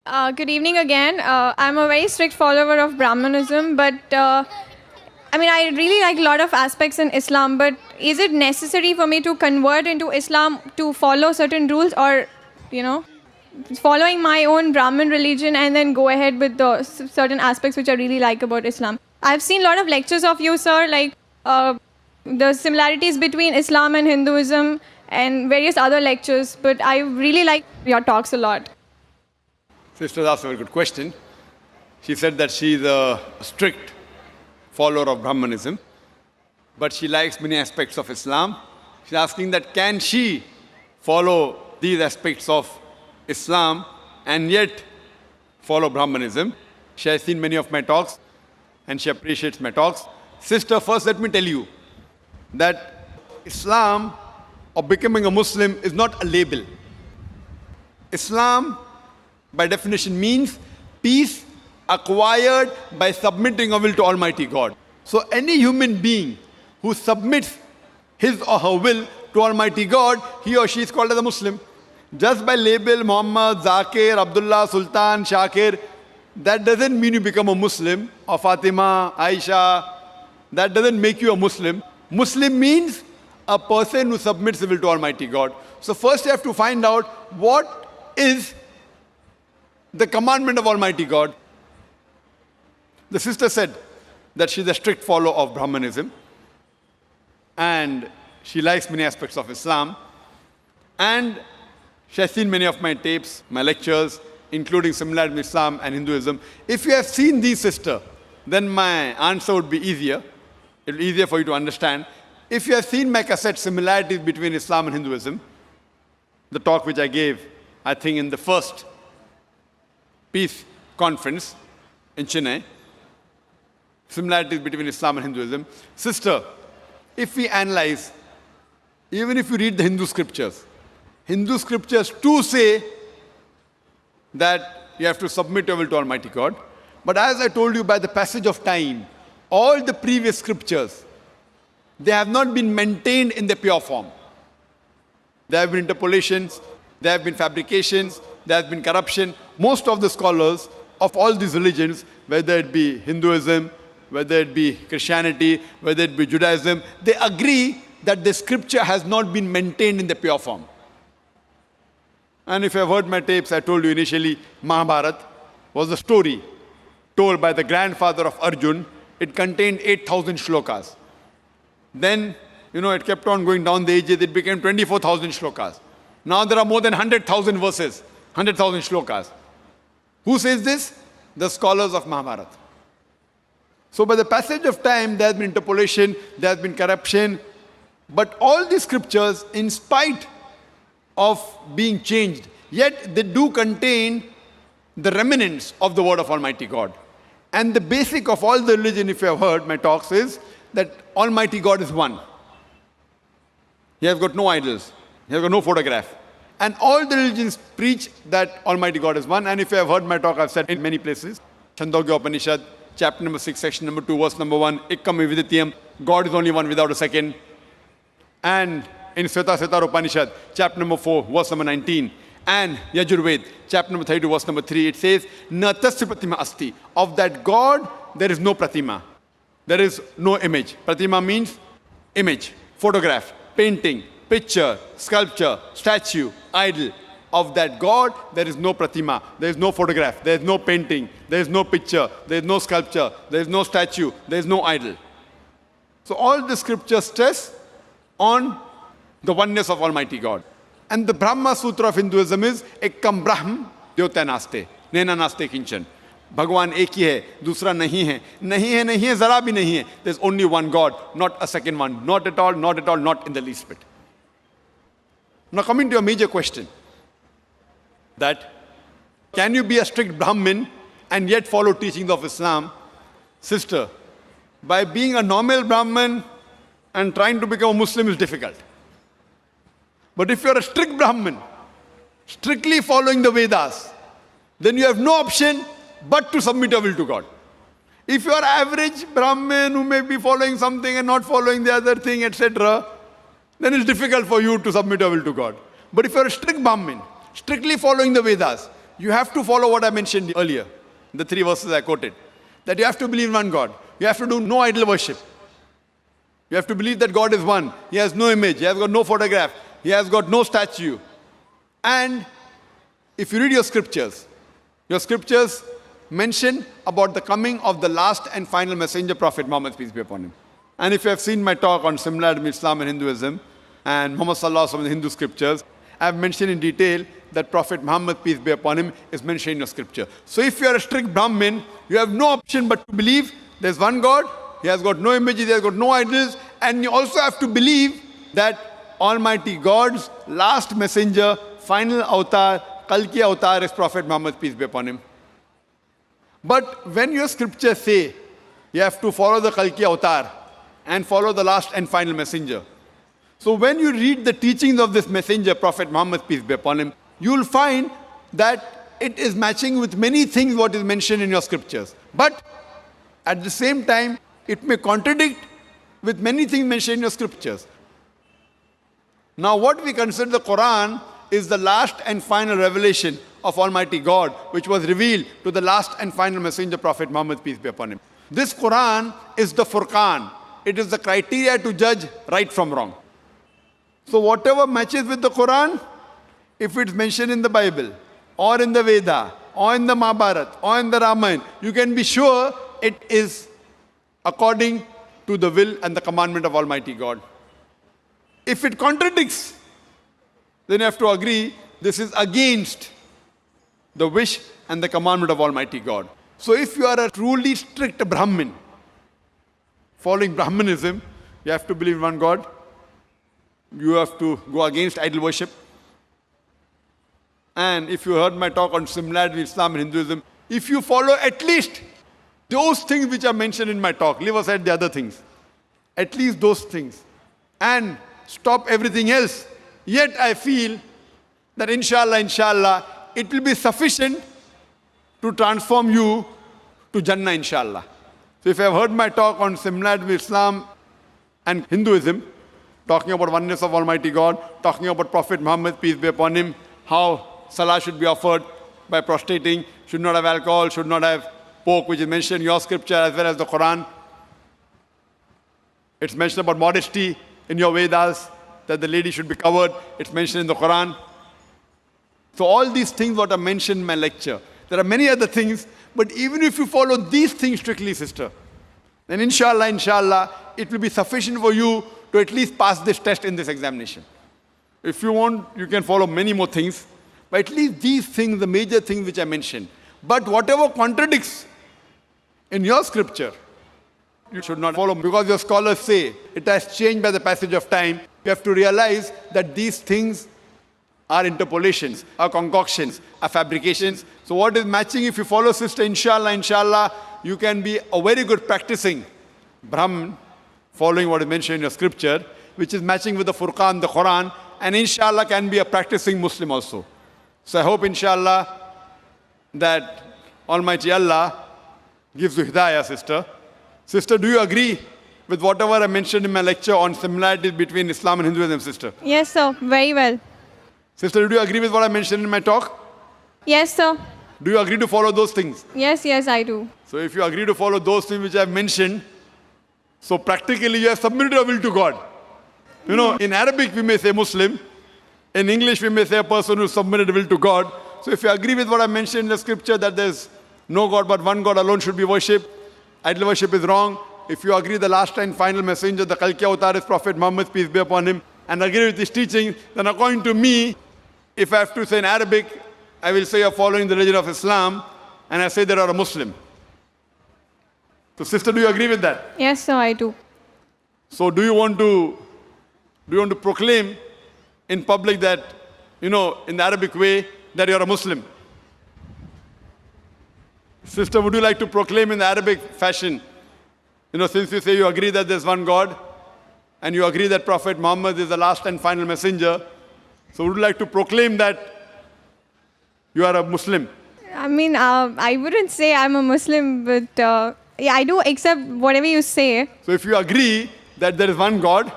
Good evening again. I'm a very strict follower of Brahmanism, but I really like a lot of aspects in Islam. But is it necessary for me to convert into Islam to follow certain rules, or, you know, following my own Brahmin religion and then go ahead with the certain aspects which I really like about Islam? I've seen a lot of lectures of you, sir, like the similarities between Islam and Hinduism and various other lectures. But I really like your talks a lot. Sister asked a very good question. She said that she is a strict follower of Brahmanism, but she likes many aspects of Islam. She's asking that can she follow these aspects of Islam and yet follow Brahmanism? She has seen many of my talks and she appreciates my talks. Sister, first let me tell you that Islam or becoming a Muslim is not a label. Islam by definition means peace acquired by submitting our will to Almighty God. So any human being who submits his or her will to Almighty God, he or she is called as a Muslim. Just by label Muhammad, Zakir, Abdullah, Sultan, Shakir, that doesn't mean you become a Muslim, or Fatima, Aisha. That doesn't make you a Muslim. Muslim means a person who submits his will to Almighty God. So first you have to find out what is the commandment of Almighty God. The sister said that she's a strict follower of Brahmanism and she likes many aspects of Islam, and she has seen many of my tapes, my lectures, including similarities in Islam and Hinduism. If you have seen these, sister, then my answer would be easier. It will be easier for you to understand. If you have seen my cassette, Similarities Between Islam and Hinduism, the talk which I gave, I think in the first peace conference in Chennai, similarities between Islam and Hinduism. Sister, if we analyze, even if you read the Hindu scriptures too say that you have to submit your will to Almighty God. But as I told you, by the passage of time, all the previous scriptures, they have not been maintained in the pure form. There have been interpolations, there have been fabrications, there has been corruption. Most of the scholars of all these religions, whether it be Hinduism, whether it be Christianity, whether it be Judaism, they agree that the scripture has not been maintained in the pure form. And if you have heard my tapes, I told you initially, Mahabharata was a story told by the grandfather of Arjun. It contained 8,000 shlokas. Then, it kept on going down the ages. It became 24,000 shlokas. Now there are more than 100,000 verses, 100,000 shlokas. Who says this? The scholars of Mahabharata. So by the passage of time, there has been interpolation, there has been corruption. But all these scriptures, in spite of being changed, yet they do contain the remnants of the word of Almighty God. And the basic of all the religion, if you have heard my talks, is that Almighty God is one. He has got no idols. He has got no photograph. And all the religions preach that Almighty God is one. And if you have heard my talk, I've said in many places. Chandogya Upanishad, chapter number 6, section number 2, verse number 1, Ekkam Vividitiyam, God is only one without a second. And in Svetasvatara Upanishad, chapter number 4, verse number 19, and Yajurved, chapter number 32, verse number 3, it says, Na tasya pratima asti. Of that God, there is no pratima. There is no image. Pratima means image, photograph, painting, picture, sculpture, statue, idol. Of that God, there is no pratima. There is no photograph. There is no painting. There is no picture. There is no sculpture. There is no statue. There is no idol. So all the scriptures stress on the oneness of Almighty God. And the Brahma Sutra of Hinduism is Ekkam Brahm Dyota Naste, Nena Naste Kinchan. Bhagwan ek hi hai, dusra nahi hai. Nahi hai, nahi hai, zara bhi nahi hai. There's only one God, not a second one. Not at all, not at all, not in the least bit. Now coming to your major question, that can you be a strict Brahmin and yet follow teachings of Islam? Sister, by being a normal Brahmin and trying to become a Muslim is difficult. But if you're a strict Brahmin, strictly following the Vedas, then you have no option but to submit your will to God. If you are average Brahmin who may be following something and not following the other thing, etc., then it's difficult for you to submit your will to God. But if you're a strict Brahmin, strictly following the Vedas, you have to follow what I mentioned earlier, the 3 verses I quoted. That you have to believe in one God. You have to do no idol worship. You have to believe that God is one. He has no image. He has got no photograph. He has got no statue. And if you read your scriptures mention about the coming of the last and final messenger, Prophet Muhammad, peace be upon him. And if you have seen my talk on similarity between Islam and Hinduism and Muhammad Sallallahu Alaihi Wasallam in the Hindu scriptures, I have mentioned in detail that Prophet Muhammad, peace be upon him, is mentioned in your scripture. So if you are a strict Brahmin, you have no option but to believe there's one God, he has got no images, he has got no idols, and you also have to believe that Almighty God's last messenger, final avatar, Kalki avatar is Prophet Muhammad, peace be upon him. But when your scriptures say you have to follow the Kalki avatar and follow the last and final messenger, so when you read the teachings of this messenger, Prophet Muhammad, peace be upon him, you will find that it is matching with many things what is mentioned in your scriptures. But at the same time, it may contradict with many things mentioned in your scriptures. Now what we consider the Quran is the last and final revelation of Almighty God, which was revealed to the last and final messenger, Prophet Muhammad, peace be upon him. This Quran is the Furqan. It is the criteria to judge right from wrong. So whatever matches with the Quran, if it's mentioned in the Bible, or in the Veda, or in the Mahabharata, or in the Ramayana, you can be sure it is according to the will and the commandment of Almighty God. If it contradicts, then you have to agree this is against the wish and the commandment of Almighty God. So if you are a truly strict Brahmin, following Brahmanism, you have to believe in one God. You have to go against idol worship. And if you heard my talk on similarity between Islam and Hinduism, if you follow at least those things which are mentioned in my talk, leave aside the other things, at least those things, and stop everything else, yet I feel that inshallah, it will be sufficient to transform you to Jannah, inshallah. So if you have heard my talk on similarity between Islam and Hinduism, talking about oneness of Almighty God, talking about Prophet Muhammad, peace be upon him, how salah should be offered by prostrating, should not have alcohol, should not have pork, which is mentioned in your scripture as well as the Quran. It's mentioned about modesty in your Vedas, that the lady should be covered. It's mentioned in the Quran. So all these things what are mentioned in my lecture. There are many other things, but even if you follow these things strictly, sister, then inshallah, it will be sufficient for you to at least pass this test in this examination. If you want, you can follow many more things, but at least these things, the major things which I mentioned. But whatever contradicts in your scripture, you should not follow, because your scholars say it has changed by the passage of time. You have to realize that these things are interpolations, are concoctions, are fabrications. So what is matching, if you follow sister, inshallah, you can be a very good practicing Brahman, following what is mentioned in your scripture, which is matching with the Furqan, the Quran, and inshallah can be a practicing Muslim also. So I hope inshallah that Almighty Allah gives you hidayah, sister. Sister, do you agree with whatever I mentioned in my lecture on similarities between Islam and Hinduism, sister? Yes, sir. Very well. Sister, do you agree with what I mentioned in my talk? Yes, sir. Do you agree to follow those things? Yes, I do. So if you agree to follow those things which I have mentioned, so practically you have submitted your will to God. You know, in Arabic we may say Muslim. In English we may say a person who submitted will to God. So if you agree with what I mentioned in the scripture that there's no God but one God alone should be worshipped, idol worship is wrong. If you agree the last and final messenger, the Kalki avatar is Prophet Muhammad, peace be upon him, and agree with his teaching, then according to me, if I have to say in Arabic, I will say you're following the religion of Islam, and I say that you're a Muslim. So sister, do you agree with that? Yes, sir, I do. So do you want to proclaim in public that, in the Arabic way, that you're a Muslim? Sister, would you like to proclaim in the Arabic fashion, since you say you agree that there's one God, and you agree that Prophet Muhammad is the last and final messenger, so would you like to proclaim that you are a Muslim? I mean, I wouldn't say I'm a Muslim, but yeah, I do accept whatever you say. So if you agree that there is one God,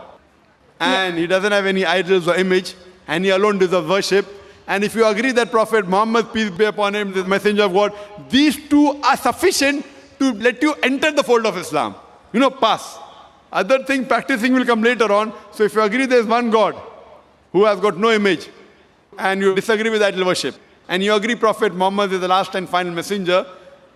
and he doesn't have any idols or image, and he alone deserves worship, And if you agree that Prophet Muhammad, peace be upon him, is the messenger of God, these two are sufficient to let you enter the fold of Islam. Pass. Other thing, practicing will come later on. So if you agree there is one God who has got no image, and you disagree with idol worship, and you agree Prophet Muhammad is the last and final messenger,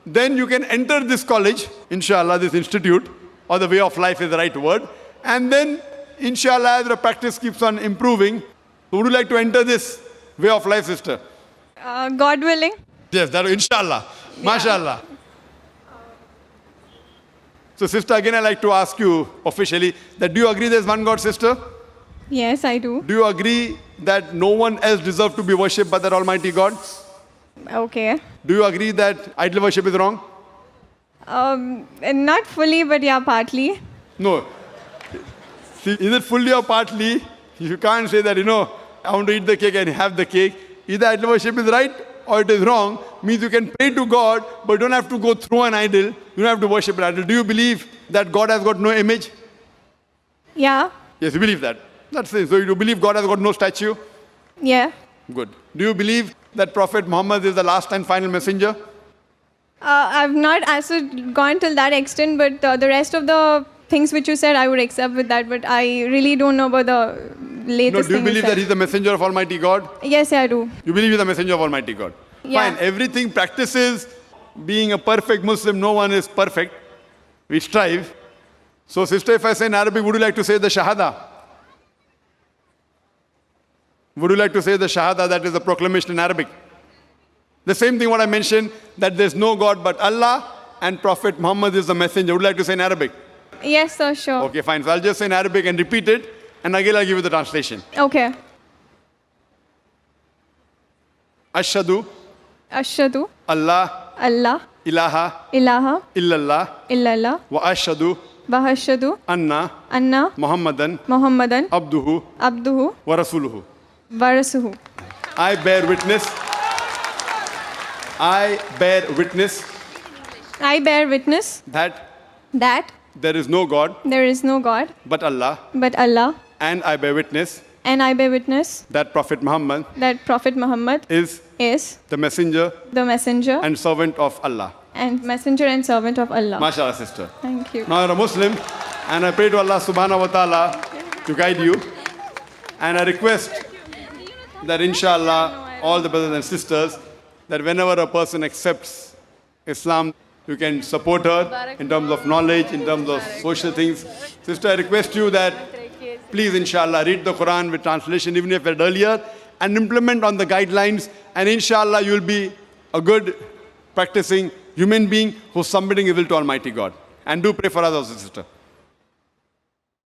then you can enter this college, inshallah, this institute, or the way of life is the right word. And then, inshallah, as the practice keeps on improving, would you like to enter this way of life, sister? God willing. Yes, that inshallah. Yeah. MashaAllah. So, sister, again, I'd like to ask you officially that do you agree there's one God, sister? Yes, I do. Do you agree that no one else deserves to be worshipped but that Almighty God? Okay. Do you agree that idol worship is wrong? Not fully, but yeah, partly. No. See, is it fully or partly? You can't say that, I want to eat the cake and have the cake. Either idol worship is right or it is wrong. Means you can pray to God, but you don't have to go through an idol. You don't have to worship an idol. Do you believe that God has got no image? Yeah. Yes, you believe that. That's it. So you believe God has got no statue? Yeah. Good. Do you believe that Prophet Muhammad is the last and final messenger? I've not gone till that extent, but the rest of the things which you said, I would accept with that, but I really don't know about the latest No, do you believe that he's the messenger of Almighty God? Yes, I do. You believe he's the messenger of Almighty God? Yeah. Fine. Everything practices being a perfect Muslim. No one is perfect. We strive. So, sister, if I say in Arabic, would you like to say the Shahada? Would you like to say the Shahada, that is the proclamation in Arabic? The same thing what I mentioned, that there's no God but Allah and Prophet Muhammad is the messenger. Would you like to say in Arabic? Yes, sir, sure. Okay, fine. So I'll just say in Arabic and repeat it, and again I'll give you the translation. Okay. Ashhadu. Ashhadu. Allah. Allah. Ilaha. Ilaha. Illallah. Illallah. Wa ashhadu. Bahashhadu. Anna. Anna. Muhammadan. Muhammadan. Abduhu. Abduhu. Wa rasuluhu. Varasuhu. I bear witness. I bear witness. I bear witness. That. There is no God. There is no God. But Allah. But Allah. And I bear witness. And I bear witness. That Prophet Muhammad. That Prophet Muhammad. Is. The messenger. The messenger. And servant of Allah. And messenger and servant of Allah. MashaAllah, sister. Thank you. Now you're a Muslim, and I pray to Allah subhanahu wa ta'ala to guide you. And I request that inshallah, all the brothers and sisters, that whenever a person accepts Islam, you can support her in terms of knowledge, in terms of social things. Sister, I request you that please inshallah read the Quran with translation, even if you read earlier, and implement on the guidelines, and inshallah you will be a good practicing human being who's submitting his will to Almighty God. And do pray for us also, sister.